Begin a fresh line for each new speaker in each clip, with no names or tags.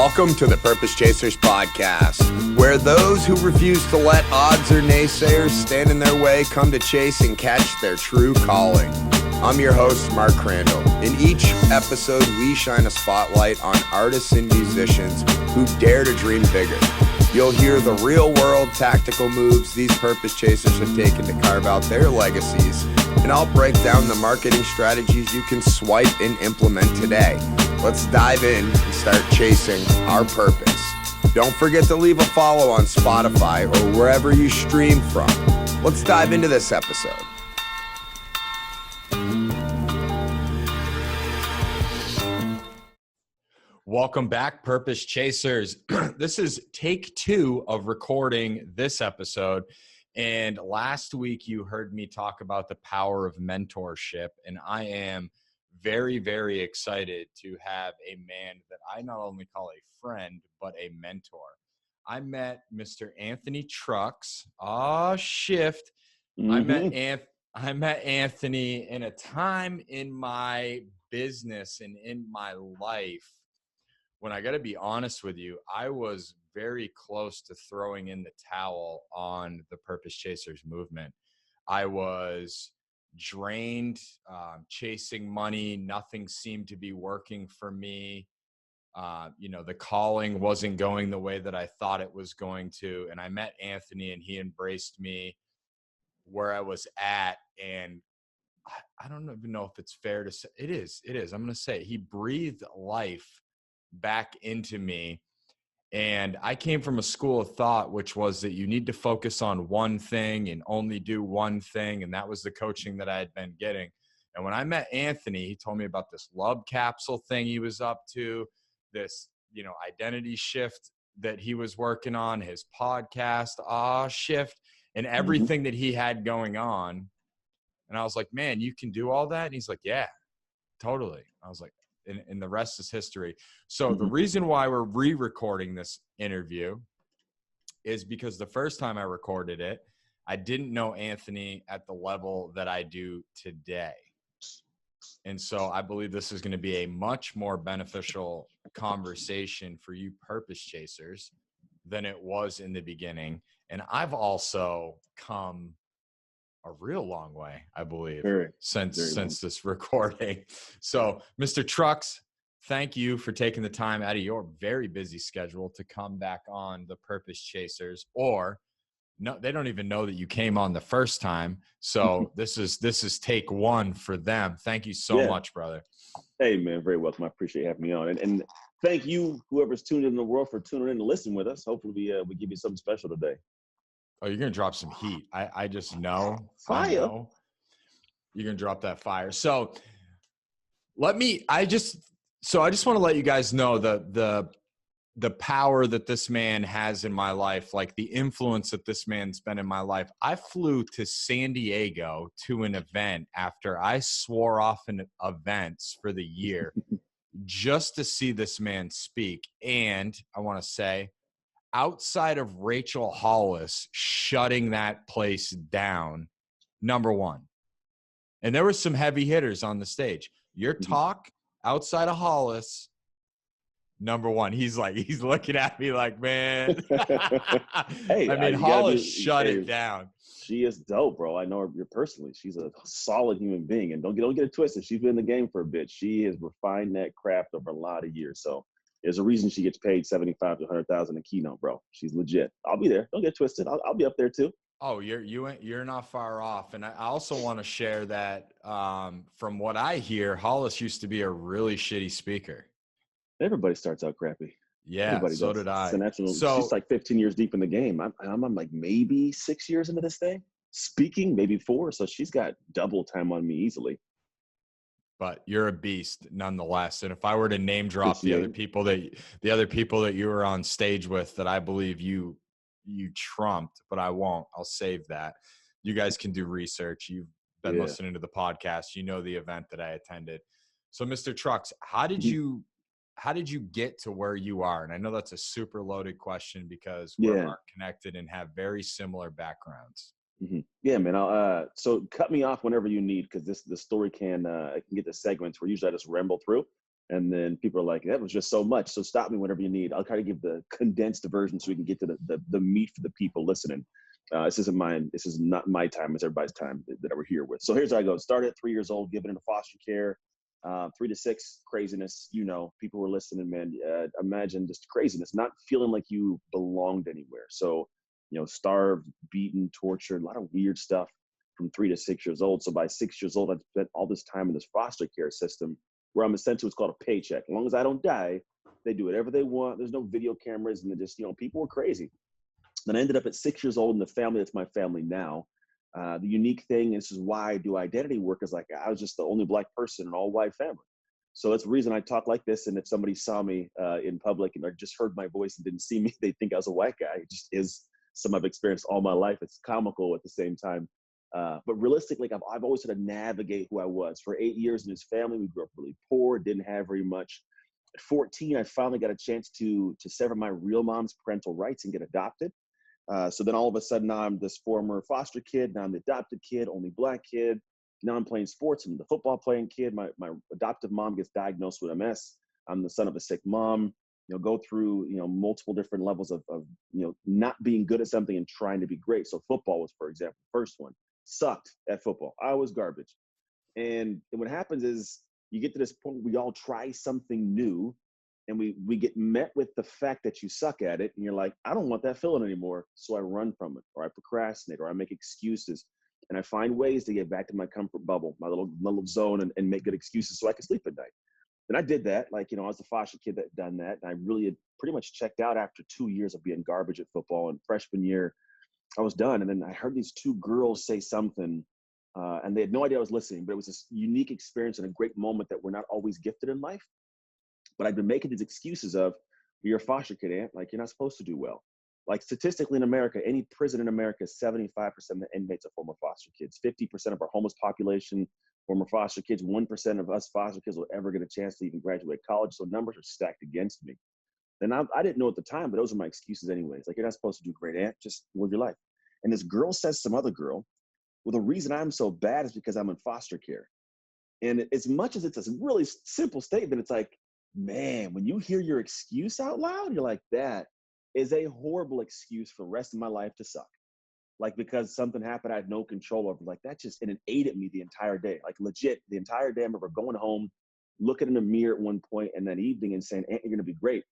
Welcome to the Purpose Chasers podcast, where those who refuse to let odds or naysayers stand in their way come to chase and catch their true calling. I'm your host, Mark Crandall. In each episode, we shine a spotlight on artists and musicians who dare to dream bigger. You'll hear the real-world tactical moves these Purpose Chasers have taken to carve out their legacies, and I'll break down the marketing strategies you can swipe and implement today. Let's dive in and start chasing our purpose. Don't forget to leave a follow on Spotify or wherever you stream from. Let's dive into this episode. Welcome back, Purpose Chasers. This is take 2 of recording this episode. And last week you heard me talk about the power of mentorship. And I am very, very excited to have a man that I not only call a friend, but a mentor. I met Mr. Anthony Trucks. Shift.
Mm-hmm.
I met Anthony in a time in my business and in my life when I got to be honest with you, I was very close to throwing in the towel on the Purpose Chasers movement. I was drained, chasing money. Nothing seemed to be working for me. The calling wasn't going the way that I thought it was going to. And I met Anthony and he embraced me where I was at. And I don't even know if it's fair to say. It is. I'm going to say he breathed life back into me. And I came from a school of thought, which was that you need to focus on one thing and only do one thing. And that was the coaching that I had been getting. And when I met Anthony, he told me about this love capsule thing he was up to, this, identity shift that he was working on, his podcast, Shift, and everything that he had going on. And I was like, man, you can do all that? And he's like, yeah, totally. I was like, and the rest is history. So the reason why we're re-recording this interview is because the first time I recorded it, I didn't know Anthony at the level that I do today. And so I believe this is going to be a much more beneficial conversation for you Purpose Chasers than it was in the beginning. And I've also come a real long way, I believe, since this recording. So, Mr. Trucks, thank you for taking the time out of your very busy schedule to come back on the Purpose Chasers. Or no, they don't even know that you came on the first time. So this is take 1 for them. Thank you so much, brother.
Hey, man, very welcome. I appreciate having me on, and thank you, whoever's tuned in the world, for tuning in to listen with us. Hopefully, we give you something special today.
Oh, you're going to drop some heat. I just know.
Fire.
I know you're going to drop that fire. So I just want to let you guys know the power that this man has in my life, like the influence that this man's been in my life. I flew to San Diego to an event after I swore off in events for the year just to see this man speak. And I want to say, outside of Rachel Hollis shutting that place down, number 1. And there were some heavy hitters on the stage. Your talk outside of Hollis, number 1. He's looking at me like, man.
Hey,
Hollis shut it down.
She is dope, bro. I know her personally. She's a solid human being. And don't get it twisted. She's been in the game for a bit. She has refined that craft over a lot of years. So there's a reason she gets paid $75,000 to $100,000 a keynote, bro. She's legit. I'll be there. Don't get twisted. I'll be up there too.
Oh, you're not far off. And I also want to share that from what I hear, Hollis used to be a really shitty speaker.
Everybody starts out crappy.
Yeah,
everybody
so
does.
Did I.
So she's like 15 years deep in the game. I'm like maybe 6 years into this thing. Speaking, maybe 4. So she's got double time on me easily.
But you're a beast nonetheless. And if I were to name drop the other people that you were on stage with that I believe you trumped, but I won't. I'll save that. You guys can do research. You've been listening to the podcast. You know the event that I attended. So Mr. Trucks, how did you get to where you are? And I know that's a super loaded question because we're connected and have very similar backgrounds.
Yeah, man. So cut me off whenever you need, because the story can get to segments where usually I just ramble through. And then people are like, that was just so much. So stop me whenever you need. I'll try to give the condensed version so we can get to the meat for the people listening. This isn't mine. This is not my time. It's everybody's time that we're here with. So here's how I go. Started at 3 years old, given into foster care. 3 to 6, craziness. People were listening, man. Imagine just craziness, not feeling like you belonged anywhere. So, starved, beaten, tortured, a lot of weird stuff from 3 to 6 years old. So by 6 years old, I spent all this time in this foster care system where I'm essentially what's called a paycheck. As long as I don't die, they do whatever they want. There's no video cameras, and they just, people were crazy. Then I ended up at 6 years old in the family that's my family now. The unique thing, and this is why I do identity work, is like I was just the only Black person in an all-white family. So that's the reason I talk like this. And if somebody saw me in public and just heard my voice and didn't see me, they think I was a white guy. It just is something I've experienced all my life. It's comical at the same time. But realistically, I've always had to navigate who I was. For 8 years in his family, we grew up really poor, didn't have very much. At 14, I finally got a chance to sever my real mom's parental rights and get adopted. So then all of a sudden, now I'm this former foster kid. Now I'm the adopted kid, only Black kid. Now I'm playing sports. I'm the football playing kid. My adoptive mom gets diagnosed with MS. I'm the son of a sick mom. Go through, multiple different levels of not being good at something and trying to be great. So football was, for example, the first one. Sucked at football. I was garbage. And what happens is you get to this point where we all try something new, and we get met with the fact that you suck at it, and you're like, I don't want that feeling anymore. So I run from it, or I procrastinate, or I make excuses. And I find ways to get back to my comfort bubble, my little zone, and make good excuses so I can sleep at night. And I did that. I was the foster kid that done that. And I really had pretty much checked out after 2 years of being garbage at football. And freshman year, I was done. And then I heard these 2 girls say something, and they had no idea I was listening, but it was this unique experience and a great moment that we're not always gifted in life. But I've been making these excuses of, you're a foster kid, Aunt. You're not supposed to do well. Statistically in America, any prison in America, 75% of the inmates are former foster kids. 50% of our homeless population, former foster kids. 1% of us foster kids will ever get a chance to even graduate college. So numbers are stacked against me. And I didn't know at the time, but those are my excuses anyways. You're not supposed to do great, Aunt. Just live your life. And this girl says to some other girl, well, the reason I'm so bad is because I'm in foster care. And as much as it's a really simple statement, it's like, man, when you hear your excuse out loud, you're like, that is a horrible excuse for the rest of my life to suck. Because something happened I had no control over. And it ate at me the entire day. Legit, the entire day I remember going home, looking in the mirror at one point and that evening and saying, Aunt, you're going to be great.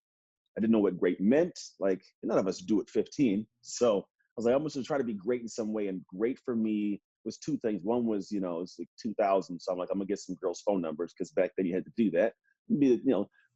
I didn't know what great meant. None of us do at 15. So I was like, I'm going to try to be great in some way. And great for me was 2 things. One was, it's 2000. So I'm like, I'm going to get some girls' phone numbers, because back then you had to do that. Be,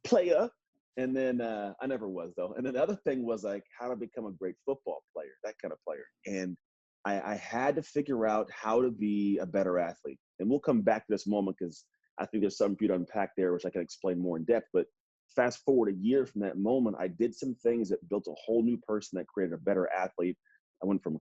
playa. And then I never was, though. And then the other thing was how to become a great football player, that kind of player. And I had to figure out how to be a better athlete. And we'll come back to this moment, because I think there's something for you to unpack there, which I can explain more in depth. But fast forward a year from that moment, I did some things that built a whole new person that created a better athlete. I went from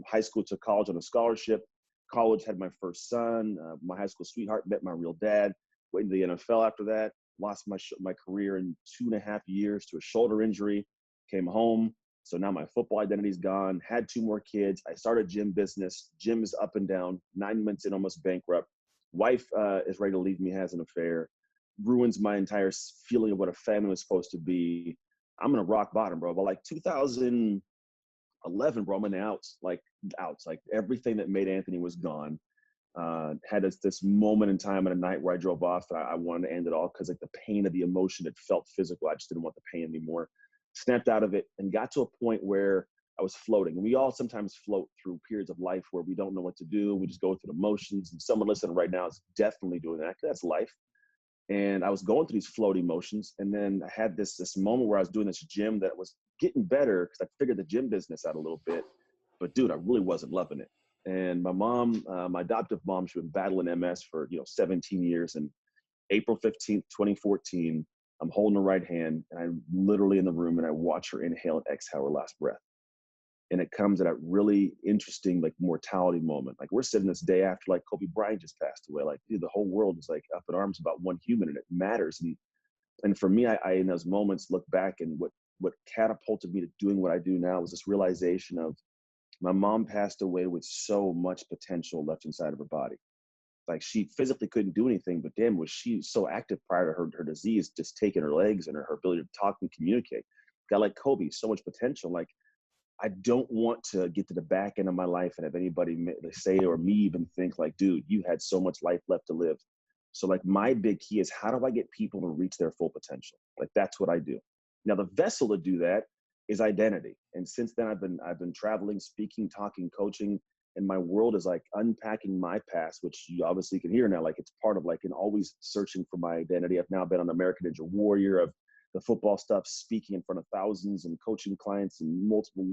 high school to college on a scholarship. College, had my first son. My high school sweetheart, met my real dad. Went into the NFL after that. Lost my career in 2.5 years to a shoulder injury. Came home. So now my football identity's gone. Had 2 more kids. I started a gym business. Gym is up and down. 9 months in, almost bankrupt. Wife is ready to leave me, has an affair. Ruins my entire feeling of what a family was supposed to be. I'm in a rock bottom, bro. But 2011, bro, I'm in the outs. Everything that made Anthony was gone. Had this moment in time at a night where I drove off, and I wanted to end it all, because the pain of the emotion, it felt physical. I just didn't want the pain anymore. Snapped out of it and got to a point where I was floating. And we all sometimes float through periods of life where we don't know what to do. We just go through the motions. And someone listening right now is definitely doing that. That's life. And I was going through these floating motions. And then I had this moment where I was doing this gym that was getting better, because I figured the gym business out a little bit. But dude, I really wasn't loving it. And my mom, my adoptive mom, she'd been battling MS for 17 years. And April 15th, 2014, I'm holding her right hand, and I'm literally in the room, and I watch her inhale and exhale her last breath. And it comes at a really interesting mortality moment. We're sitting this day after Kobe Bryant just passed away. Dude, the whole world is up in arms about one human, and it matters. And for me, I in those moments look back, and what catapulted me to doing what I do now was this realization of, my mom passed away with so much potential left inside of her body. Like she physically couldn't do anything, but damn, was she so active prior to her disease, just taking her legs and her ability to talk and communicate. Got like Kobe, so much potential. Like I don't want to get to the back end of my life and have anybody say or me even think like, dude, you had so much life left to live. So like my big key is how do I get people to reach their full potential? Like that's what I do. Now the vessel to do that is identity. And since then I've been traveling, speaking, talking, coaching, and my world is like unpacking my past, which you obviously can hear now. Like it's part of like an always searching for my identity. I've now been on American Ninja Warrior, of the football stuff, speaking in front of thousands and coaching clients and multiple,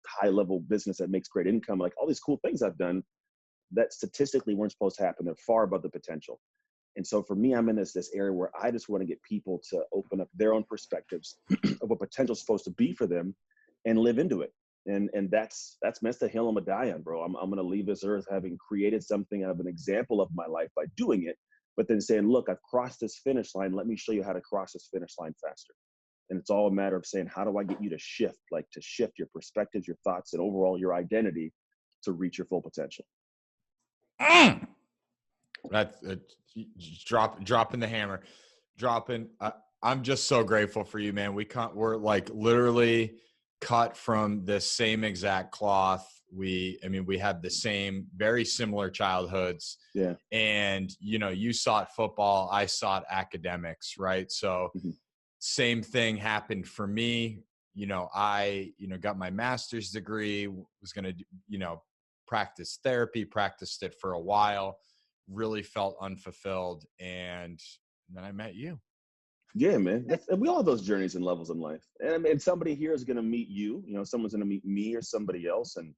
high level business that makes great income. Like all these cool things I've done that statistically weren't supposed to happen. They're far above the potential. And so for me, I'm in this area where I just want to get people to open up their own perspectives of what potential is supposed to be for them and live into it. And that's the hill I'm gonna die on, bro. I'm gonna leave this earth having created something of an example of my life by doing it, but then saying, look, I've crossed this finish line. Let me show you how to cross this finish line faster. And it's all a matter of saying, how do I get you to shift your perspectives, your thoughts, and overall your identity to reach your full potential?
That's dropping the hammer, I'm just so grateful for you, man. We're like literally cut from the same exact cloth. We have the same, very similar childhoods.
Yeah.
And, you sought football, I sought academics, right? So same thing happened for me. I, got my master's degree, was going to, practice therapy, practiced it for a while, really felt unfulfilled. And then I met you.
Yeah, man. We all have those journeys and levels in life. And somebody here is going to meet you, someone's going to meet me or somebody else. And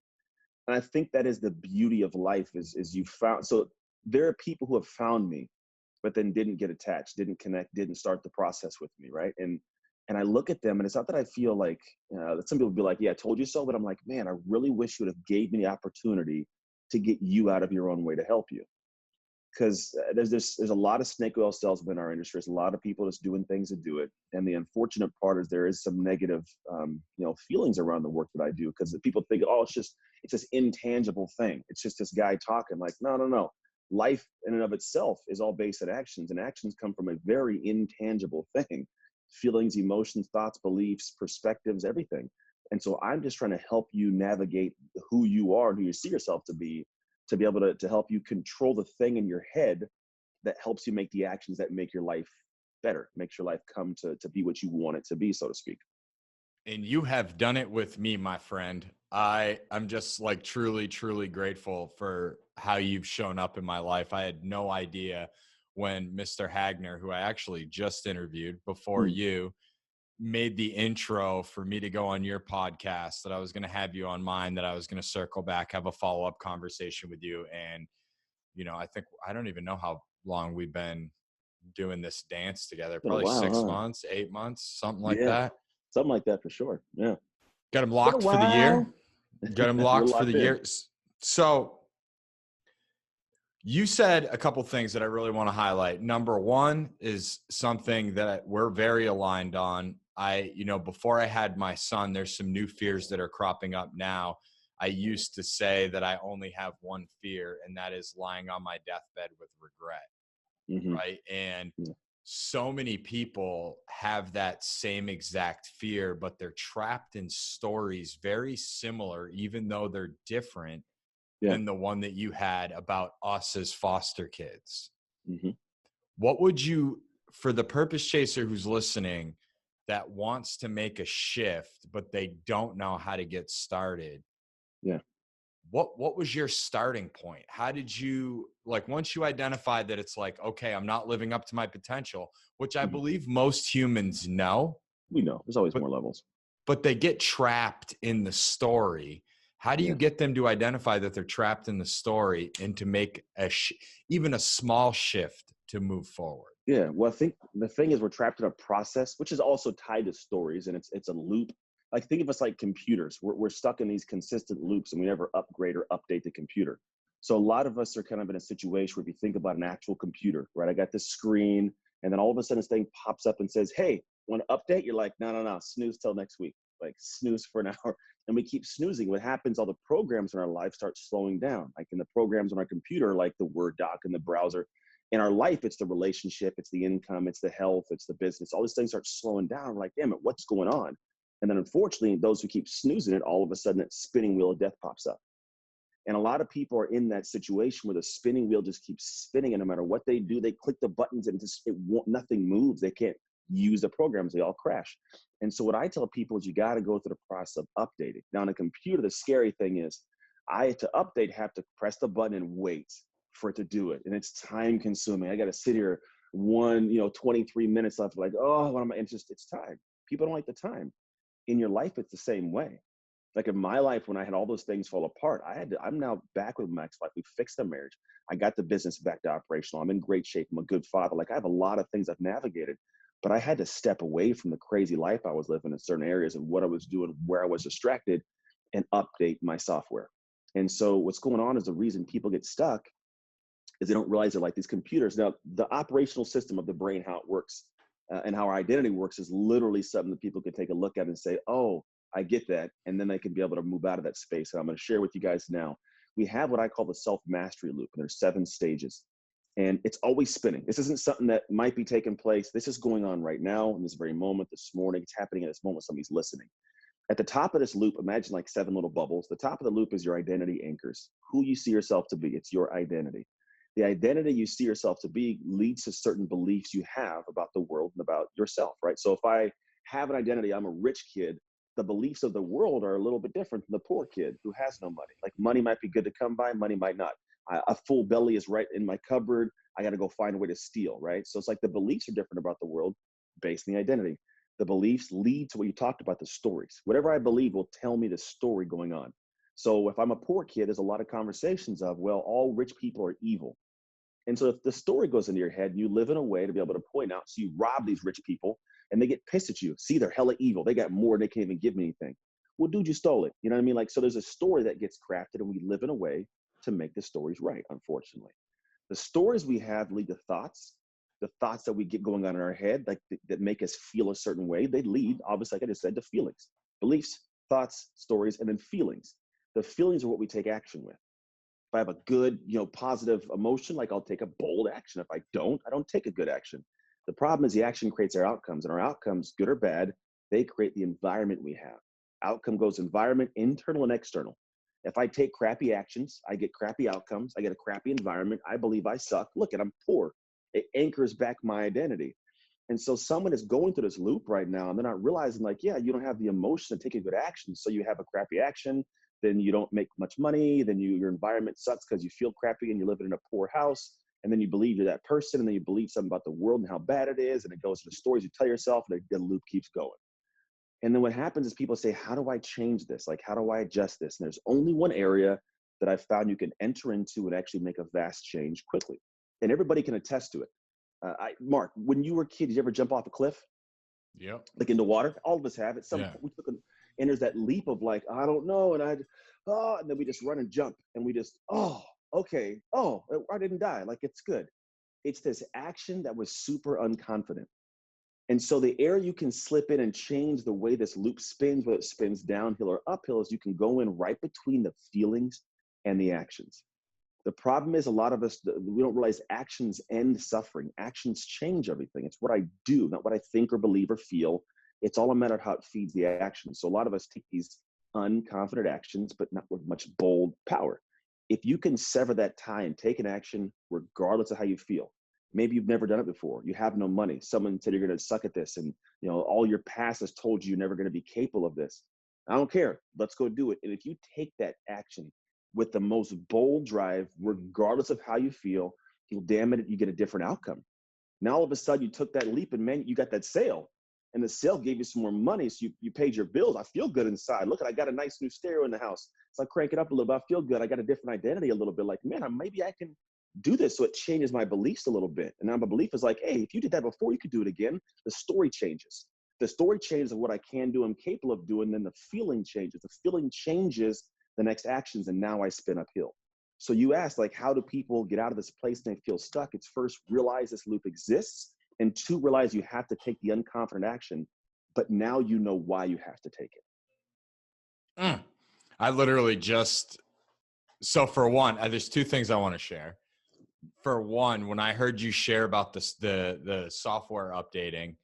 I think that is the beauty of life is you found. So there are people who have found me, but then didn't get attached, didn't connect, didn't start the process with me. Right. And I look at them and it's not that I feel like some people be like, yeah, I told you so. But I'm like, man, I really wish you would have gave me the opportunity to get you out of your own way to help you. Because there's a lot of snake oil salesmen in our industry. There's a lot of people just doing things to do it. And the unfortunate part is there is some negative, feelings around the work that I do, because people think, oh, it's this intangible thing. It's just this guy talking. Like, no. Life in and of itself is all based on actions, and actions come from a very intangible thing. Feelings, emotions, thoughts, beliefs, perspectives, everything. And so I'm just trying to help you navigate who you are and who you see yourself to be able to help you control the thing in your head that helps you make the actions that make your life better, makes your life come to be what you want it to be, so to speak.
And you have done it with me, my friend. I'm just like truly, truly grateful for how you've shown up in my life. I had no idea when Mr. Hagner, who I actually just interviewed before you, made the intro for me to go on your podcast, that I was going to have you on mine, that I was going to circle back, have a follow-up conversation with you. And, I don't even know how long we've been doing this dance together. Probably 6 months, 8 months, something like that.
Something like that for sure. Yeah.
Got him locked for the year. Got him locked for the year. So you said a couple things that I really want to highlight. Number one is something that we're very aligned on. Before I had my son, there's some new fears that are cropping up now. I used to say that I only have one fear, and that is lying on my deathbed with regret. Right. And so many people have that same exact fear, but they're trapped in stories very similar, even though they're different than the one that you had about us as foster kids. What would you, for the purpose chaser who's listening that wants to make a shift, but they don't know how to get started? What was your starting point? How did you, once you identified that it's like, okay, I'm not living up to my potential, which I believe most humans know.
We know there's always more levels,
but they get trapped in the story. How do you get them to identify that they're trapped in the story and to make even a small shift to move forward?
Yeah. Well, I think the thing is we're trapped in a process, which is also tied to stories, and it's a loop. Like, think of us like computers. We're stuck in these consistent loops, and we never upgrade or update the computer. So a lot of us are kind of in a situation where if you think about an actual computer, right? I got this screen, and then all of a sudden this thing pops up and says, hey, want to update? You're like, no, snooze till next week. like snooze for an hour, and we keep snoozing. What happens, all the programs in our life start slowing down. Like in the programs on our computer, like the Word doc and the browser. In our life, it's the relationship, it's the income, it's the health, it's the business. All these things start slowing down. We're like, damn it, what's going on? And then unfortunately, those who keep snoozing it, all of a sudden that spinning wheel of death pops up. And a lot of people are in that situation where the spinning wheel just keeps spinning, and no matter what they do, they click the buttons and just nothing moves. They can't use the programs, they all crash. And so what I tell people is you got to go through the process of updating. Now on a computer, the scary thing is to update, have to press the button and wait for it to do it. And it's time consuming. I got to sit here 23 minutes left, like, oh, what am I? It's time. People don't like the time. In your life, it's the same way. Like in my life, when I had all those things fall apart, I'm now back with my ex-wife. We fixed the marriage. I got the business back to operational. I'm in great shape. I'm a good father. Like I have a lot of things I've navigated, but I had to step away from the crazy life I was living in certain areas and what I was doing, where I was distracted, and update my software. And so what's going on is the reason people get stuck is they don't realize they're like these computers. Now, the operational system of the brain, how it works and how our identity works is literally something that people can take a look at and say, oh, I get that. And then they can be able to move out of that space. And I'm going to share with you guys now. We have what I call the self-mastery loop, and there's 7 stages. And it's always spinning. This isn't something that might be taking place. This is going on right now in this very moment, this morning. It's happening at this moment. Somebody's listening. At the top of this loop, imagine like 7 little bubbles. The top of the loop is your identity anchors, who you see yourself to be. It's your identity. The identity you see yourself to be leads to certain beliefs you have about the world and about yourself, right? So if I have an identity, I'm a rich kid, the beliefs of the world are a little bit different than the poor kid who has no money. Like money might be good to come by, money might not. A full belly is right in my cupboard. I got to go find a way to steal, right? So it's like the beliefs are different about the world based on the identity. The beliefs lead to what you talked about, the stories. Whatever I believe will tell me the story going on. So if I'm a poor kid, there's a lot of conversations of, well, all rich people are evil. And so if the story goes into your head and you live in a way to be able to point out, so you rob these rich people and they get pissed at you. See, they're hella evil. They got more and they can't even give me anything. Well, dude, you stole it. You know what I mean? Like, so there's a story that gets crafted and we live in a way to make the stories right, unfortunately. The stories we have lead to thoughts. The thoughts that we get going on in our head, like that make us feel a certain way, they lead, obviously, like I just said, to feelings, beliefs, thoughts, stories, and then feelings. The feelings are what we take action with. If I have a good, positive emotion, like I'll take a bold action. If I don't take a good action. The problem is the action creates our outcomes, and our outcomes, good or bad, they create the environment we have. Outcome goes environment, internal and external. If I take crappy actions, I get crappy outcomes. I get a crappy environment. I believe I suck. Look, I'm poor. It anchors back my identity. And so someone is going through this loop right now, and they're not realizing, like, yeah, you don't have the emotion to take a good action. So you have a crappy action, then you don't make much money, then your environment sucks because you feel crappy and you're living in a poor house. And then you believe you're that person, and then you believe something about the world and how bad it is. And it goes to the stories you tell yourself, and the loop keeps going. And then what happens is people say, how do I change this? Like, how do I adjust this? And there's only one area that I've found you can enter into and actually make a vast change quickly. And everybody can attest to it. Mark, when you were a kid, did you ever jump off a cliff?
Yep.
Like into water? All of us have. At some
Yeah.
point, we took and there's that leap of like, I don't know. And then we just run and jump. And we just, okay. Oh, I didn't die. Like, it's good. It's this action that was super unconfident. And so the area you can slip in and change the way this loop spins, whether it spins downhill or uphill, is you can go in right between the feelings and the actions. The problem is a lot of us, we don't realize actions end suffering. Actions change everything. It's what I do, not what I think or believe or feel. It's all a matter of how it feeds the action. So a lot of us take these unconfident actions, but not with much bold power. If you can sever that tie and take an action, regardless of how you feel, maybe you've never done it before. You have no money. Someone said you're going to suck at this. And all your past has told you you're never going to be capable of this. I don't care. Let's go do it. And if you take that action with the most bold drive, regardless of how you feel, damn it, you get a different outcome. Now, all of a sudden you took that leap and man, you got that sale. And the sale gave you some more money. So you paid your bills. I feel good inside. Look, I got a nice new stereo in the house. So I crank it up a little bit. I feel good. I got a different identity a little bit. Like, man, maybe I can do this. So it changes my beliefs a little bit. And now my belief is like, hey, if you did that before, you could do it again. The story changes. The story changes of what I can do, I'm capable of doing. Then the feeling changes. The feeling changes the next actions. And now I spin uphill. So you asked, like, how do people get out of this place and they feel stuck? It's first, realize this loop exists. And 2, realize you have to take the unconfident action, but now you know why you have to take it.
I literally just, so for one, there's two things I want to share. For one, when I heard you share about this, the software updating,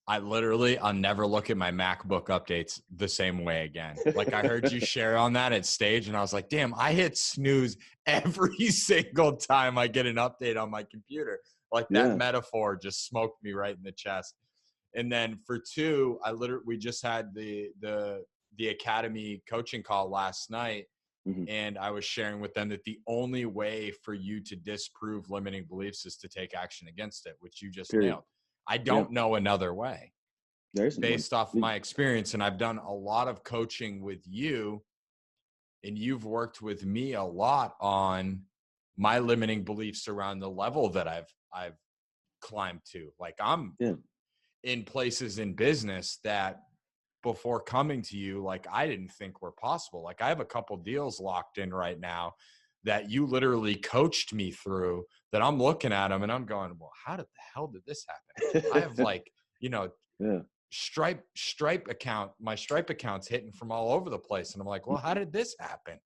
I'll never look at my MacBook updates the same way again. Like I heard you share on that at stage and I was like, damn, I hit snooze every single time I get an update on my computer. Like that
Yeah.
metaphor just smoked me right in the chest. And then for two, we just had the academy coaching call last night.
Mm-hmm.
And I was sharing with them that the only way for you to disprove limiting beliefs is to take action against it, which you just
Period.
nailed. I
Yeah.
don't know another way
There isn't one.
based off my experience. And I've done a lot of coaching with you, and you've worked with me a lot on my limiting beliefs around the level that I've climbed to. Like I'm in places in business that before coming to you, like I didn't think were possible. Like I have a couple deals locked in right now that you literally coached me through, that I'm looking at them and I'm going, well, how did the hell did this happen? I have like,
Yeah.
Stripe account, my Stripe account's hitting from all over the place. And I'm like, well, how did this happen?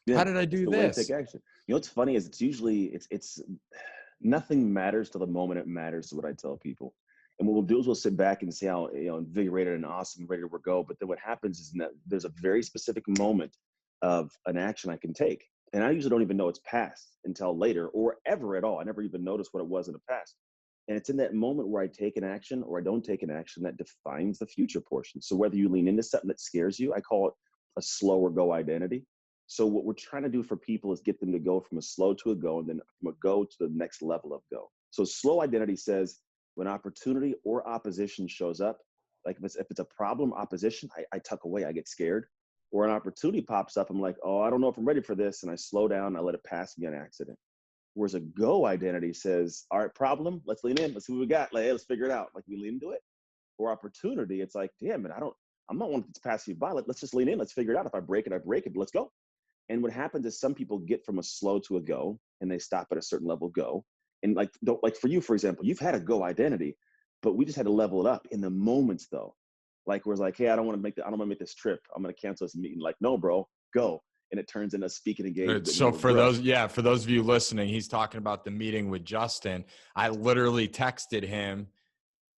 Yeah.
How did I
It's
do
the way to take
this?
action. You know what's funny is it's nothing matters till the moment it matters, is what I tell people. And what we'll do is we'll sit back and see how invigorated and awesome, ready to go. But then what happens is that there's a very specific moment of an action I can take. And I usually don't even know it's past until later or ever at all. I never even noticed what it was in the past. And it's in that moment where I take an action or I don't take an action that defines the future portion. So whether you lean into something that scares you, I call it a slow or go identity. So what we're trying to do for people is get them to go from a slow to a go, and then from a go to the next level of go. So slow identity says when opportunity or opposition shows up, like if it's a problem, opposition, I tuck away, I get scared. Or an opportunity pops up, I'm like, oh, I don't know if I'm ready for this. And I slow down, I let it pass me on accident. Whereas a go identity says, all right, problem, let's lean in, let's see what we got. Like, hey, let's figure it out. Like we lean into it. Or opportunity, it's like, damn it, I'm not one that's passing you by. Let's just lean in, let's figure it out. If I break it, I break it, but let's go. And what happens is some people get from a slow to a go, and they stop at a certain level of go. And like for you, for example, you've had a go identity, but we just had to level it up in the moments though. Like where it's like, hey, I don't want to make this trip. I'm going to cancel this meeting. Like, no, bro, go. And it turns into speaking engagement.
So for
Grow.
for those of you listening, he's talking about the meeting with Justin. I literally texted him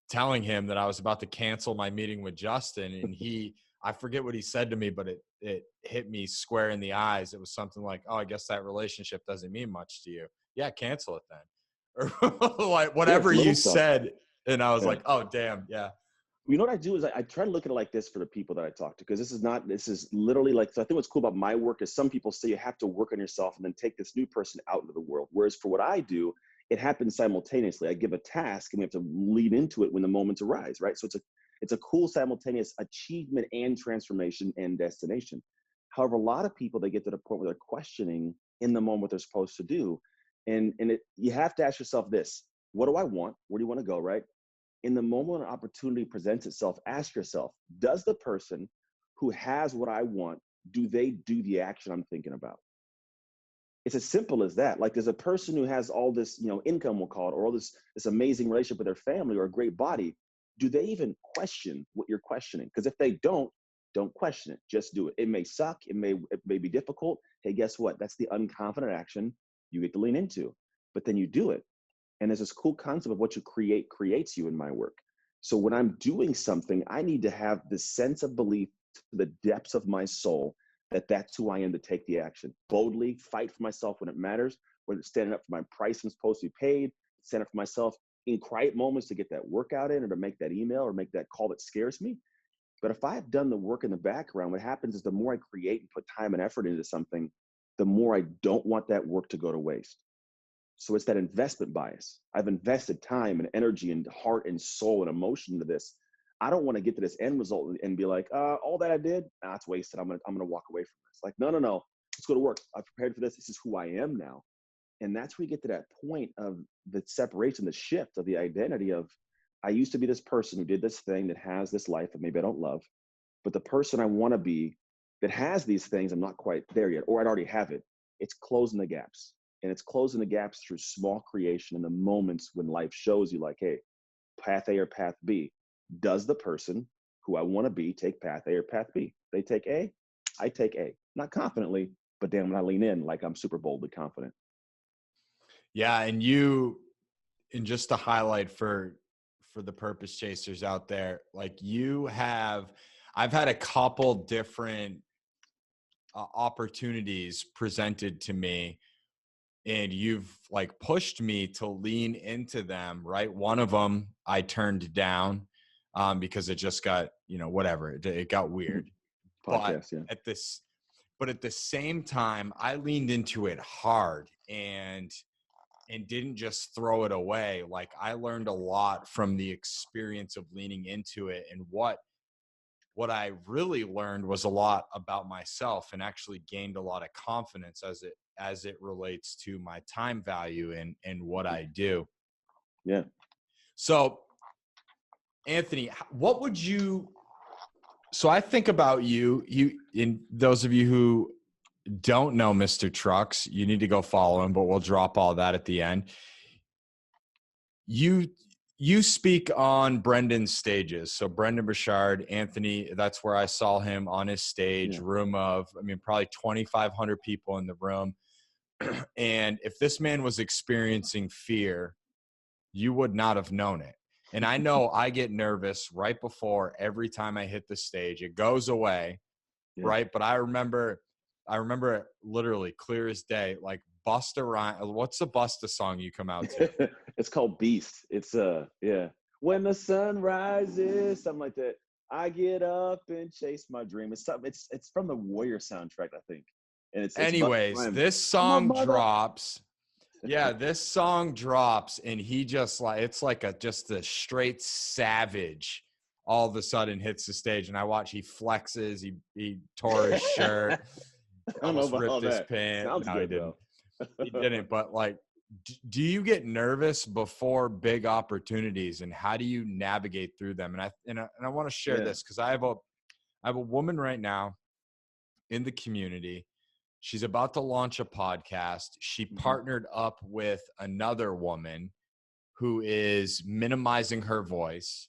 telling him that I was about to cancel my meeting with Justin. And I forget what he said to me, but it hit me square in the eyes. It was something like, oh, I guess that relationship doesn't mean much to you. Yeah, cancel it then. Or like whatever you said. And I was like, oh, damn. Yeah.
You know what I do is I try to look at it like this for the people that I talk to, because this is literally like, so I think what's cool about my work is some people say you have to work on yourself and then take this new person out into the world. Whereas for what I do, it happens simultaneously. I give a task and we have to lead into it when the moments arise, right? So it's a cool simultaneous achievement and transformation and destination. However, a lot of people, they get to the point where they're questioning in the moment what they're supposed to do. And you have to ask yourself this: what do I want? Where do you want to go, right? In the moment an opportunity presents itself, ask yourself, does the person who has what I want, do they do the action I'm thinking about? It's as simple as that. Like there's a person who has all this, income, we'll call it, or all this amazing relationship with their family or a great body. Do they even question what you're questioning? Because if they don't question it. Just do it. It may suck. It may be difficult. Hey, guess what? That's the unconfident action you get to lean into. But then you do it. And there's this cool concept of what you create creates you in my work. So when I'm doing something, I need to have this sense of belief to the depths of my soul that that's who I am to take the action. Boldly fight for myself when it matters, whether it's standing up for my price I'm supposed to be paid, stand up for myself in quiet moments to get that workout in or to make that email or make that call that scares me. But if I've done the work in the background, what happens is the more I create and put time and effort into something, the more I don't want that work to go to waste. So it's that investment bias. I've invested time and energy and heart and soul and emotion into this. I don't want to get to this end result and be like, all that I did, it's wasted. I'm gonna walk away from this. Like, no. Let's go to work. I prepared for this. This is who I am now. And that's where you get to that point of the separation, the shift of the identity of, I used to be this person who did this thing that has this life that maybe I don't love, but the person I want to be that has these things, I'm not quite there yet, or I'd already have it. It's closing the gaps. And it's closing the gaps through small creation in the moments when life shows you like, hey, path A or path B. Does the person who I want to be take path A or path B? They take A, I take A. Not confidently, but damn, when I lean in, like I'm super boldly confident.
Yeah. And just to highlight for the purpose chasers out there, like I've had a couple different opportunities presented to me, and you've like pushed me to lean into them, right? One of them I turned down because it just got, whatever, it got weird. But
Podcast, yeah.
at this, but at the same time, I leaned into it hard and didn't just throw it away. Like, I learned a lot from the experience of leaning into it, and what I really learned was a lot about myself, and actually gained a lot of confidence as it relates to my time value and what I do.
Yeah.
So, Anthony, what would you so I think about in those of you who don't know Mr. Trucks, you need to go follow him, but we'll drop all that at the end. You speak on Brendan's stages. So Brendan Burchard, Anthony, that's where I saw him on his stage,
Yeah.
room of, probably 2,500 people in the room. And if this man was experiencing fear, you would not have known it. And I know I get nervous right before every time I hit the stage. It goes away,
Yeah.
right? But I remember it literally clear as day. Like Busta Rhymes, what's the Busta song you come out to?
It's called Beast. It's yeah. When the sun rises, something like that. I get up and chase my dream. It's something. It's from the Warrior soundtrack, I think. And it's Busta
Anyways,
Rhymes.
this
I'm a
song
mother.
drops. Yeah, this song drops, and he just like, it's like just a straight savage. All of a sudden hits the stage, and I watch. He flexes. He tore his shirt.
I don't know
Almost
about all
ripped his
that.
pants.
Sounds
No, he
good
didn't.
though.
He didn't. But like, do you get nervous before big opportunities, and how do you navigate through them? And I want to share
Yeah.
this because I have a woman right now in the community. She's about to launch a podcast. She partnered up with another woman who is minimizing her voice.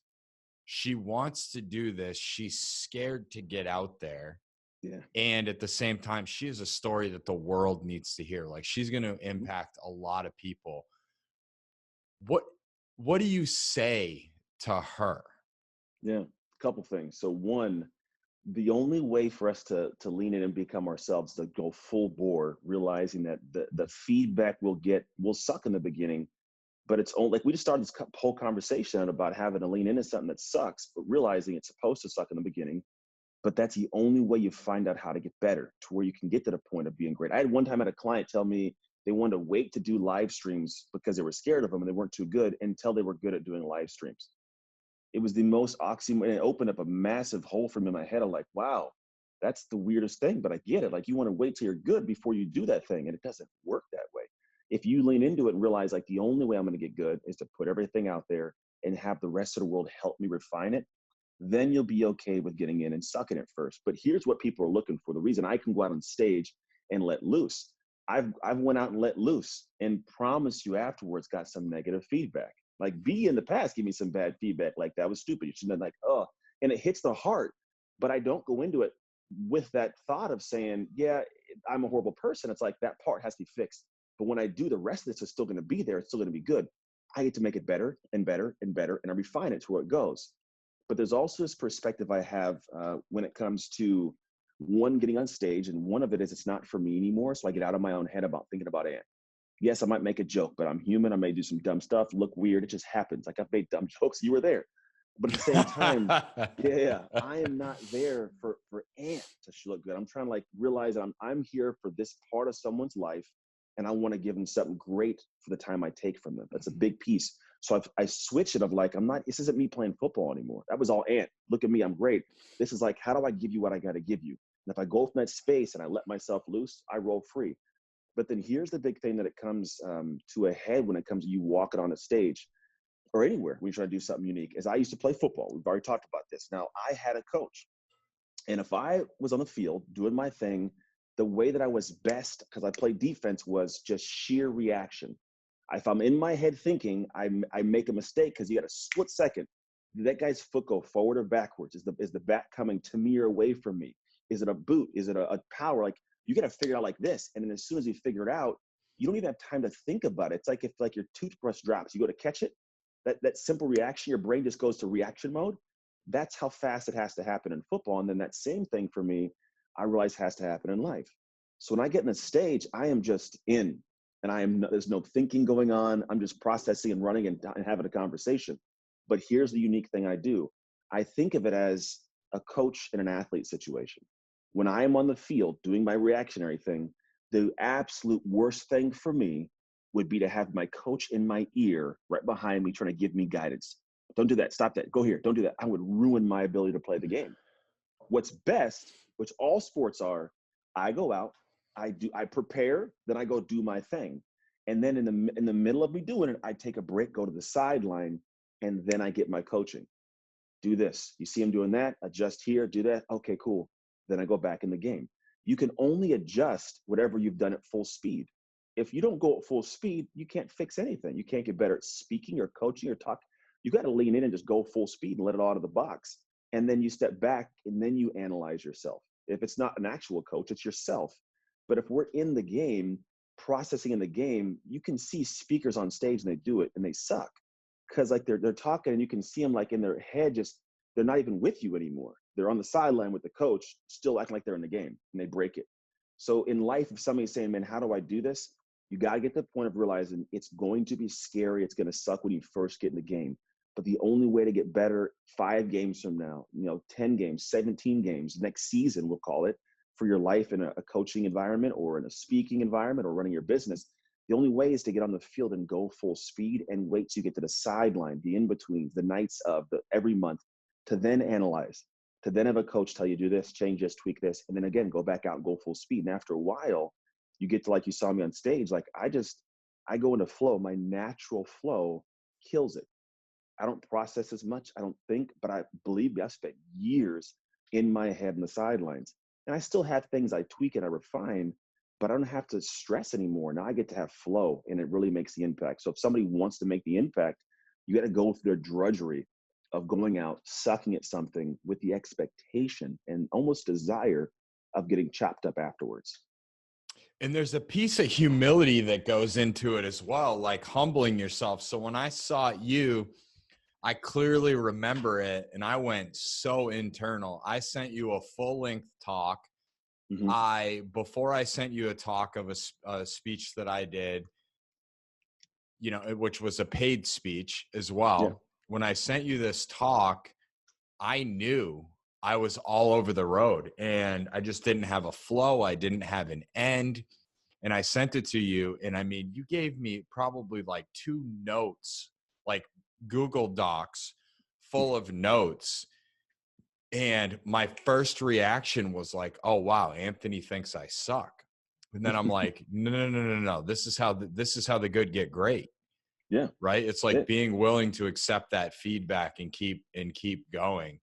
She wants to do this. She's scared to get out there.
Yeah.
And at the same time, she has a story that the world needs to hear. Like, she's going to impact a lot of people. What do you say to her?
Yeah. A couple things. So one, the only way for us to lean in and become ourselves, to go full bore, realizing that the feedback we'll get will suck in the beginning, but it's only like we just started this whole conversation about having to lean into something that sucks, but realizing it's supposed to suck in the beginning. But that's the only way you find out how to get better, to where you can get to the point of being great. I had one time had a client tell me they wanted to wait to do live streams because they were scared of them and they weren't too good until they were good at doing live streams. It was the most oxymoron. It opened up a massive hole for me in my head. I'm like, wow, that's the weirdest thing, but I get it. Like, you want to wait till you're good before you do that thing, and it doesn't work that way. If you lean into it and realize, like, the only way I'm going to get good is to put everything out there and have the rest of the world help me refine it, then you'll be okay with getting in and sucking it first. But here's what people are looking for. The reason I can go out on stage and let loose, I've went out and let loose and promise you afterwards got some negative feedback. Like, B in the past gave me some bad feedback, like, that was stupid, you shouldn't have, like, oh, and it hits the heart. But I don't go into it with that thought of saying, yeah, I'm a horrible person. It's like, that part has to be fixed. But when I do, the rest of this is still going to be there. It's still going to be good. I get to make it better and better and better, and I refine it to where it goes. But there's also this perspective I have when it comes to, one, getting on stage, and one of it is it's not for me anymore. So I get out of my own head about thinking about Ant. Yes, I might make a joke, but I'm human. I may do some dumb stuff, look weird. It just happens. Like, I've made dumb jokes. You were there. But at the same time, yeah, I am not there for Ant to look good. I'm trying to, like, realize that I'm here for this part of someone's life, and I want to give them something great for the time I take from them. That's a big piece. So I switch it of, like, this isn't me playing football anymore. That was all Ant. Look at me, I'm great. This is like, how do I give you what I got to give you? And if I go from that space and I let myself loose, I roll free. But then here's the big thing that it comes to a head when it comes to you walking on a stage or anywhere when you try to do something unique. Is I used to play football. We've already talked about this. Now, I had a coach. And if I was on the field doing my thing, the way that I was best, because I played defense, was just sheer reaction. If I'm in my head thinking, I make a mistake because you got a split second. Did that guy's foot go forward or backwards? Is the bat coming to me or away from me? Is it a boot? Is it a power? Like, you got to figure it out like this. And then as soon as you figure it out, you don't even have time to think about it. It's like if like your toothbrush drops, you go to catch it, that simple reaction, your brain just goes to reaction mode. That's how fast it has to happen in football. And then that same thing for me, I realize has to happen in life. So when I get in a stage, I am just in, and there's no thinking going on. I'm just processing and running and having a conversation. But here's the unique thing I do. I think of it as a coach in an athlete situation. When I am on the field doing my reactionary thing, the absolute worst thing for me would be to have my coach in my ear right behind me trying to give me guidance. Don't do that. Stop that. Go here. Don't do that. I would ruin my ability to play the game. What's best, which all sports are, I go out, I prepare, then I go do my thing. And then in the middle of me doing it, I take a break, go to the sideline, and then I get my coaching. Do this. You see him doing that, adjust here, do that. Okay, cool. Then I go back in the game. You can only adjust whatever you've done at full speed. If you don't go at full speed, you can't fix anything. You can't get better at speaking or coaching or talk. You got to lean in and just go full speed and let it all out of the box. And then you step back and then you analyze yourself. If it's not an actual coach, it's yourself. But if we're in the game, processing in the game, you can see speakers on stage and they do it and they suck. Because like they're talking and you can see them like in their head, just they're not even with you anymore. They're on the sideline with the coach, still acting like they're in the game, and they break it. So in life, if somebody's saying, man, how do I do this? You got to get to the point of realizing it's going to be scary. It's going to suck when you first get in the game. But the only way to get better 5 games from now, 10 games, 17 games, next season, we'll call it, for your life in a coaching environment or in a speaking environment or running your business, the only way is to get on the field and go full speed and wait till you get to the sideline, the in-betweens, the nights of every month, to then analyze, to then have a coach tell you do this, change this, tweak this, and then again, go back out and go full speed. And after a while, you get to, like you saw me on stage, like I go into flow. My natural flow kills it. I don't process as much. I don't think, but I believe me, I spent years in my head in the sidelines. And I still have things I tweak and I refine, but I don't have to stress anymore. Now I get to have flow and it really makes the impact. So if somebody wants to make the impact, you got to go through their drudgery of going out, sucking at something with the expectation and almost desire of getting chopped up afterwards.
And there's a piece of humility that goes into it as well, like humbling yourself. So when I saw you, I clearly remember it, and I went so internal. I sent you a full-length talk.
Mm-hmm.
Before I sent you a talk of a speech that I did, which was a paid speech as well.
Yeah.
When I sent you this talk, I knew I was all over the road, and I just didn't have a flow. I didn't have an end. And I sent it to you, and I mean, you gave me probably like 2 notes, like Google Docs full of notes. And my first reaction was like, oh, wow, Anthony thinks I suck. And then I'm like, no. This is how the good get great.
Yeah.
Right. It's like being willing to accept that feedback and keep going.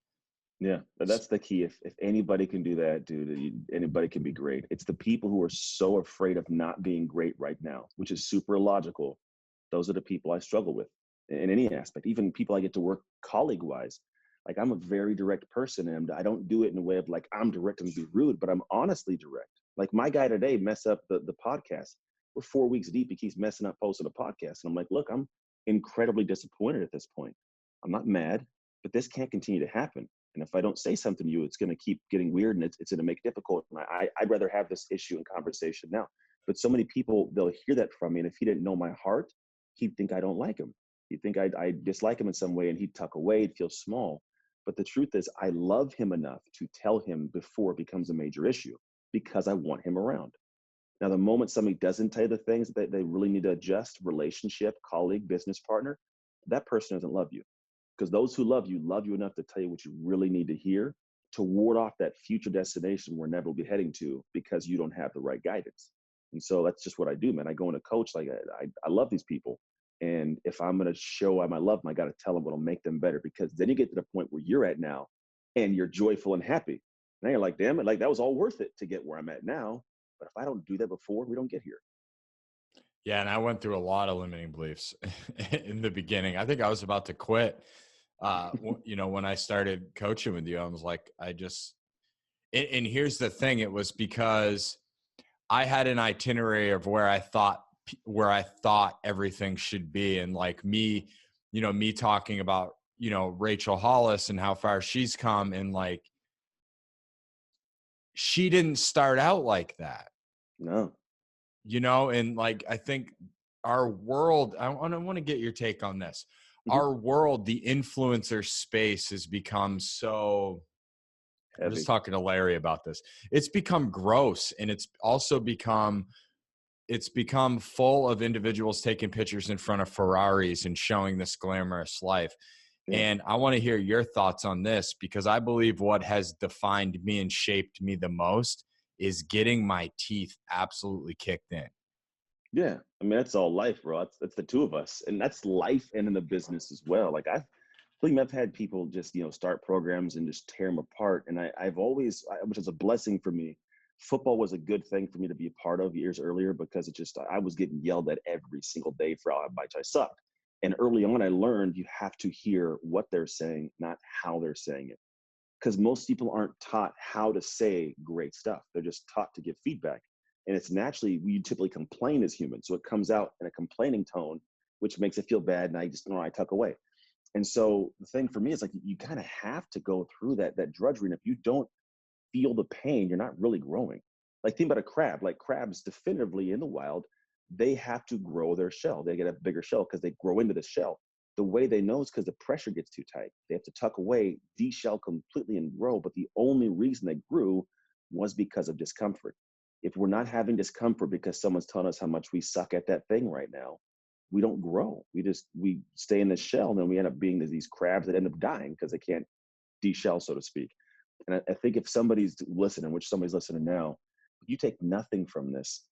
Yeah, but that's the key. If anybody can do that, dude, anybody can be great. It's the people who are so afraid of not being great right now, which is super illogical. Those are the people I struggle with in any aspect, even people I get to work colleague wise. Like, I'm a very direct person, and I don't do it in a way of like, I'm direct and be rude, but I'm honestly direct. Like, my guy today messed up the podcast. We're 4 weeks deep. He keeps messing up posting a podcast. And I'm like, look, I'm incredibly disappointed at this point. I'm not mad, but this can't continue to happen. And if I don't say something to you, it's going to keep getting weird, and it's going to make it difficult. And I'd rather have this issue and conversation now. But so many people, they'll hear that from me. And if he didn't know my heart, he'd think I don't like him. He'd think I dislike him in some way, and he'd tuck away, he'd feel small. But the truth is, I love him enough to tell him before it becomes a major issue, because I want him around. Now, the moment somebody doesn't tell you the things that they really need to adjust, relationship, colleague, business partner, that person doesn't love you. Because those who love you enough to tell you what you really need to hear, to ward off that future destination we're never will be heading to because you don't have the right guidance. And so that's just what I do, man. I go into coach, like I love these people. And if I'm going to show them I love them, I got to tell them what'll make them better, because then you get to the point where you're at now and you're joyful and happy. Now you're like, damn it, like that was all worth it to get where I'm at now. But if I don't do that before, we don't get here.
Yeah. And I went through a lot of limiting beliefs in the beginning. I think I was about to quit. When I started coaching with you, I was like, And here's the thing. It was because I had an itinerary of where I thought everything should be. And like me, me talking about, Rachel Hollis and how far she's come, and like, she didn't start out like that,
No.
and like, I think our world, I want to get your take on this.
Mhm.
Our world, the influencer space has become so, I was just
Heavy.
talking to Larry about this. It's become gross, and it's become full of individuals taking pictures in front of Ferraris and showing this glamorous life.
Yeah.
And I want to hear your thoughts on this, because I believe what has defined me and shaped me the most is getting my teeth absolutely kicked in.
Yeah. I mean, that's all life, bro. That's the two of us. And that's life and in the business as well. Like I've had people just, start programs and just tear them apart. And I've always, which is a blessing for me. Football was a good thing for me to be a part of years earlier, because I was getting yelled at every single day for how much I sucked. And early on, I learned you have to hear what they're saying, not how they're saying it. Because most people aren't taught how to say great stuff. They're just taught to give feedback. And it's naturally, we typically complain as humans. So it comes out in a complaining tone, which makes it feel bad. And I tuck away. And so the thing for me is like, you kind of have to go through that drudgery. And if you don't feel the pain, you're not really growing. Like think about a crab, like crabs definitively in the wild, they have to grow their shell. They get a bigger shell because they grow into the shell. The way they know is because the pressure gets too tight. They have to tuck away, de-shell completely and grow. But the only reason they grew was because of discomfort. If we're not having discomfort because someone's telling us how much we suck at that thing right now, we don't grow. We stay in the shell, and then we end up being these crabs that end up dying because they can't de-shell, so to speak. And I think if somebody's listening, which somebody's listening now, you take nothing from this.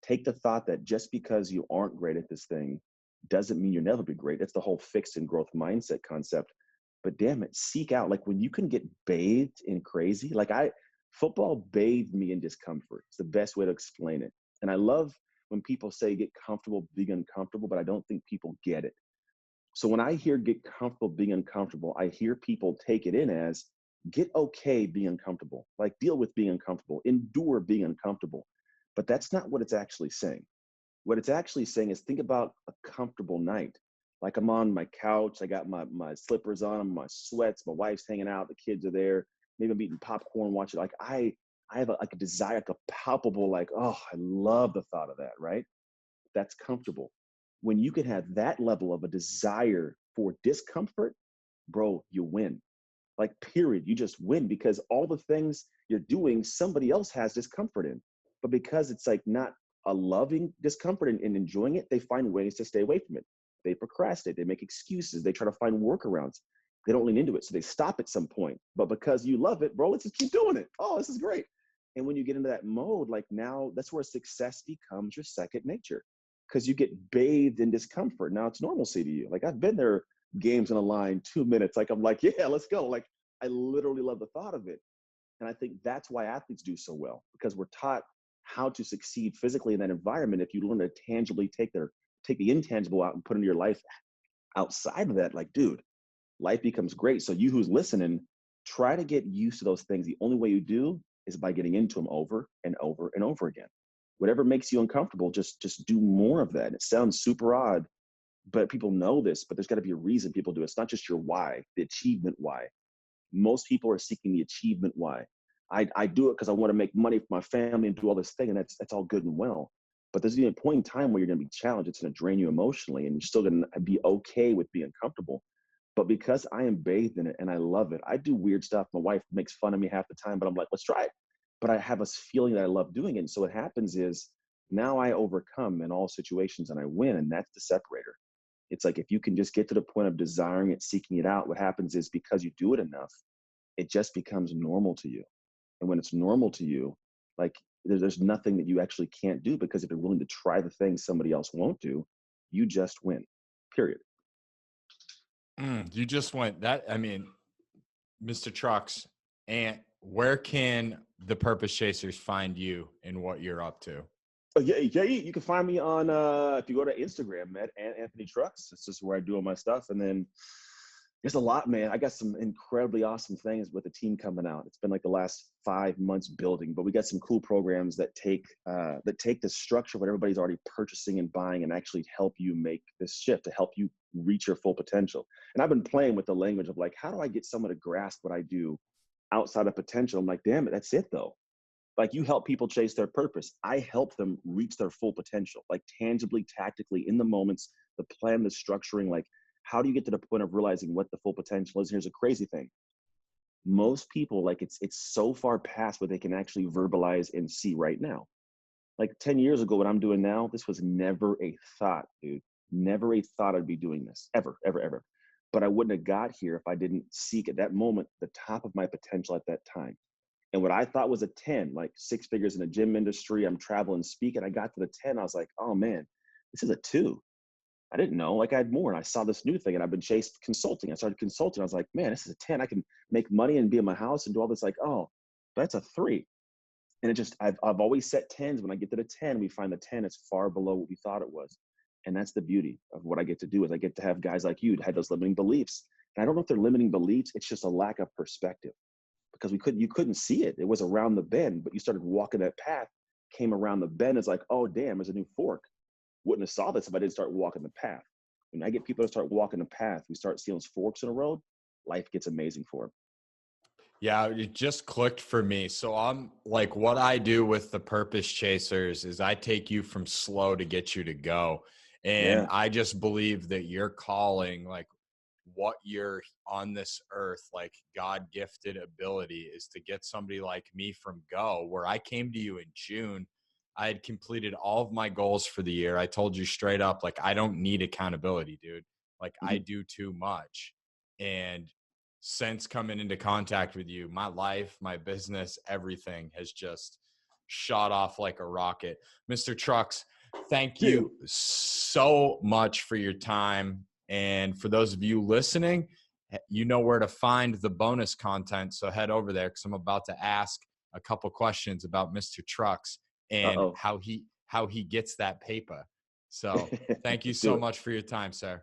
Take the thought that just because you aren't great at this thing doesn't mean you'll never be great. It's the whole fixed and growth mindset concept. But damn it, seek out, like when you can get bathed in crazy, football bathed me in discomfort. It's the best way to explain it. And I love when people say get comfortable being uncomfortable, but I don't think people get it. So when I hear get comfortable being uncomfortable, I hear people take it in as get okay being uncomfortable, like deal with being uncomfortable, endure being uncomfortable. But that's not what it's actually saying. What it's actually saying is think about a comfortable night. Like I'm on my couch, I got my slippers on, my sweats, my wife's hanging out, the kids are there, maybe I'm eating popcorn, watching. Like I have like a desire, like a palpable, like, oh, I love the thought of that, right? That's comfortable. When you can have that level of a desire for discomfort, bro, you win. Like, period. You just win because all the things you're doing, somebody else has discomfort in. But because it's like not a loving discomfort and enjoying it, they find ways to stay away from it. They procrastinate, they make excuses, they try to find workarounds. They don't lean into it. So they stop at some point. But because you love it, bro, let's just keep doing it. Oh, this is great. And when you get into that mode, like now, that's where success becomes your second nature because you get bathed in discomfort. Now it's normalcy to you. Like I've been there games in a line 2 minutes. Like I'm like, yeah, let's go. Like I literally love the thought of it. And I think that's why athletes do so well because we're taught how to succeed physically in that environment. If you learn to tangibly take the intangible out and put into your life outside of that, like, dude, life becomes great. So you who's listening, try to get used to those things. The only way you do is by getting into them over and over and over again. Whatever makes you uncomfortable, just do more of that. It sounds super odd, but people know this, but there's got to be a reason people do it. It's not just your why, the achievement why. Most people are seeking the achievement why. I do it because I want to make money for my family and do all this thing, and that's all good and well. But there's going to be a point in time where you're going to be challenged. It's going to drain you emotionally, and you're still going to be okay with being comfortable. But because I am bathed in it and I love it, I do weird stuff. My wife makes fun of me half the time, but I'm like, let's try it. But I have a feeling that I love doing it. And so what happens is now I overcome in all situations and I win, and that's the separator. It's like if you can just get to the point of desiring it, seeking it out, what happens is because you do it enough, it just becomes normal to you. And when it's normal to you, like there's nothing that you actually can't do because if you're willing to try the things somebody else won't do, you just win. Period.
You just went that. I mean, Mr. Trucks, and where can the Purpose Chasers find you and what you're up to?
Oh, yeah, you can find me on if you go to Instagram at Anthony Trucks. It's just where I do all my stuff. And then There's a lot, man. I got some incredibly awesome things with the team coming out. It's been like the last 5 months building, but we got some cool programs that take the structure of what everybody's already purchasing and buying and actually help you make this shift to help you reach your full potential. And I've been playing with the language of like, how do I get someone to grasp what I do outside of potential? I'm like, damn it, that's it though. Like, you help people chase their purpose. I help them reach their full potential, like tangibly, tactically, in the moments, the plan, the structuring, like, how do you get to the point of realizing what the full potential is? And here's a crazy thing. Most people, like, it's so far past what they can actually verbalize and see right now. Like 10 years ago, what I'm doing now, this was never a thought, dude. Never a thought I'd be doing this, ever, ever, ever. But I wouldn't have got here if I didn't seek at that moment the top of my potential at that time. And what I thought was a 10, like 6 figures in the gym industry, I'm traveling, speaking. I got to the 10. I was like, oh man, this is a 2. I didn't know, like I had more. And I saw this new thing and I've been chased consulting. I started consulting. I was like, man, this is a 10. I can make money and be in my house and do all this. Like, oh, that's a 3. And it just, I've always set 10s. When I get to the 10, we find the 10 is far below what we thought it was. And that's the beauty of what I get to do, is I get to have guys like you to have those limiting beliefs. And I don't know if they're limiting beliefs. It's just a lack of perspective, because you couldn't see it. It was around the bend, but you started walking that path, came around the bend. It's like, oh damn, there's a new fork. Wouldn't have saw this if I didn't start walking the path. When I get people to start walking the path, we start seeing those forks in the road, life gets amazing for them.
Yeah, it just clicked for me. So I'm like, what I do with the purpose chasers is I take you from slow to get you to go. And I just believe that your calling, like what you're on this earth, like God gifted ability, is to get somebody like me from go, where I came to you in June. I had completed all of my goals for the year. I told you straight up, like, I don't need accountability, dude. Like, I do too much. And since coming into contact with you, my life, my business, everything has just shot off like a rocket. Mr. Trucks, thank you so much for your time. And for those of you listening, you know where to find the bonus content. So head over there, because I'm about to ask a couple questions about Mr. Trucks and how he gets that paper. So thank you so much for your time, sir.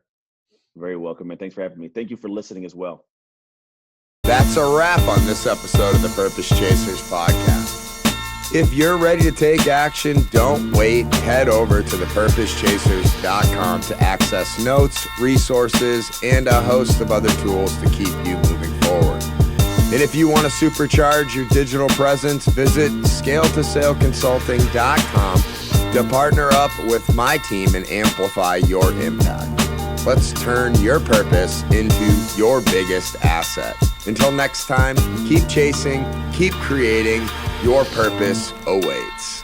Very welcome, man. Thanks for having me. Thank you for listening as well.
That's a wrap on this episode of the Purpose Chasers podcast. If you're ready to take action, don't wait. Head over to thepurposechasers.com to access notes, resources, and a host of other tools to keep you moving forward. And if you want to supercharge your digital presence, visit scaletosaleconsulting.com to partner up with my team and amplify your impact. Let's turn your purpose into your biggest asset. Until next time, keep chasing, keep creating. Your purpose awaits.